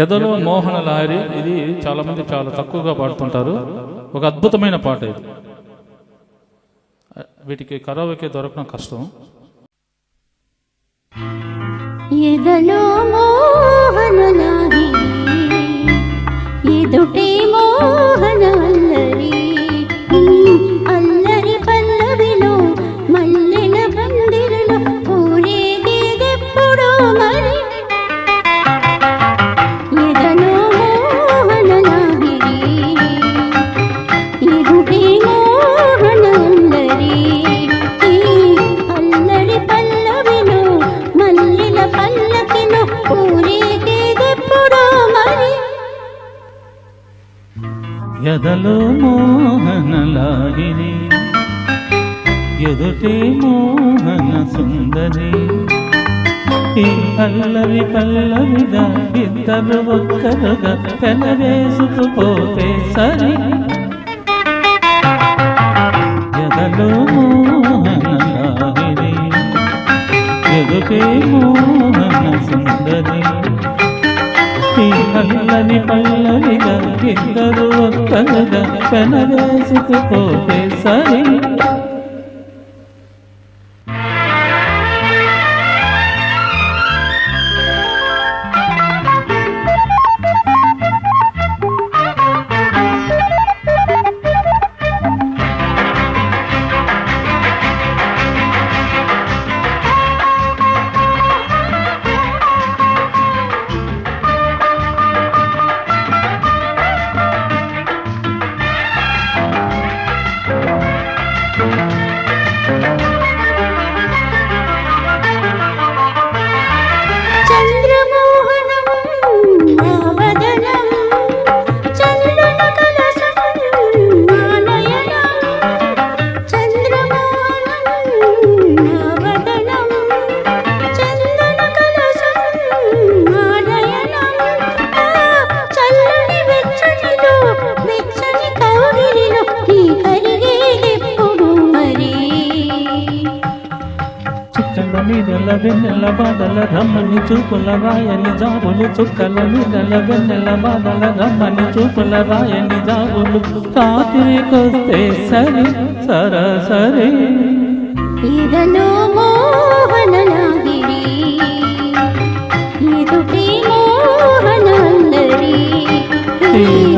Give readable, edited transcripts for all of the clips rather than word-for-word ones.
ఎదలో మోహన లహరి. ఇది చాలామంది చాలా తక్కువగా పాడుతుంటారు. ఒక అద్భుతమైన పాట ఇది. వీటికి కరావకే దొరకడం కష్టం. ఎదలో మోహన లహరి, ఎదుటే మోహన అల్లరి, అల్లరి పల్లవిలో మల్లెల పందిరిలో ఊరేగేదెప్పుడో మరి. ఎదలో మోహన లహరి, ఎదుటే మోహన అల్లరి, అల్లరి పల్లవిలో మల్లెల పల్లకిలో ఊరేగేదెప్పుడో మరి. ఎదలో మోహన లాగిరి, ఎదుటే మోహన సుందరి, ఈ అల్లరి పల్లవిగా ఇద్దరు ఒక్కరుగా పెనవేసుకుపోతే సరి. ఎదలో మోహన లాగిరి, ఎదుటే మోహన సుందరి, ఈ అల్లని పల్లవిగా ఇద్దరు ఒక్కరుగా పెనవేసుకుపోతే సరి. నీడల వెన్నెల బాధల రమ్మని చూపుల రాయని జాబులు, చుక్కల నీడల వెన్నెల బాధల రమ్మని చూపుల రాయని జాబులు, రాత్రికొస్తే సరి సరసరి. ఎదలో మోహన లహరి, ఎదుటే మోహన అల్లరి,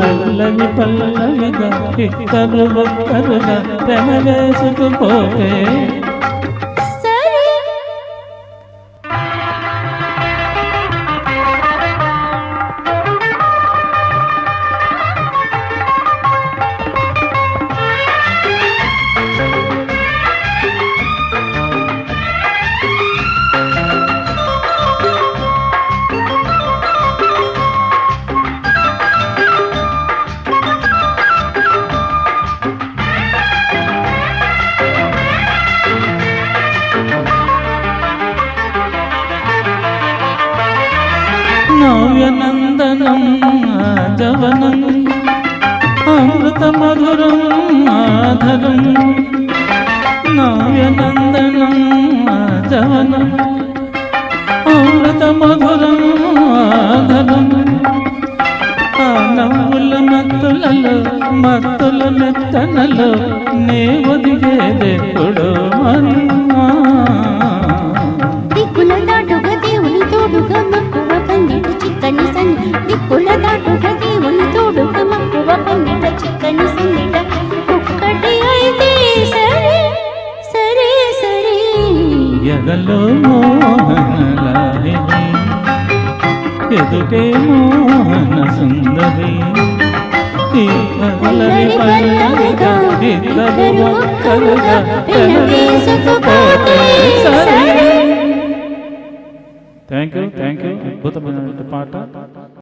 అల్లని పల్లవిగా ఇద్దరు ఒక్కరుగా పెనవేసుకుపోతే. నవ్యనందనం జవనం అమృత మధురం ఆధరం, నవ్యనందనం జవనం అమృత మధురం ఆధరం, ఆ నవ్వుల మత్తులలో మత్తుల మెత్తనలో నే ఒదిగేదెప్పుడో మరి. దిక్కుల దాటుగా దేవుని తోడుగా మక్కువ పండిట చిక్కని సన్ని, దిక్కుల దాటుగా దేవుని తోడుగా మక్కువ పండిట చిక్కని సన్నిట ఒక్కటి అయితే సరే సరే సరే. ఎదలో మోహన లహరి, ఎదుటే మోహన సుందరి, ఈ అల్లరి పల్లవిగా ఇద్దరు ఒక్కరుగా పెనవేసుకుపోతే సరి. Thank you. అద్భుతమైన పాట.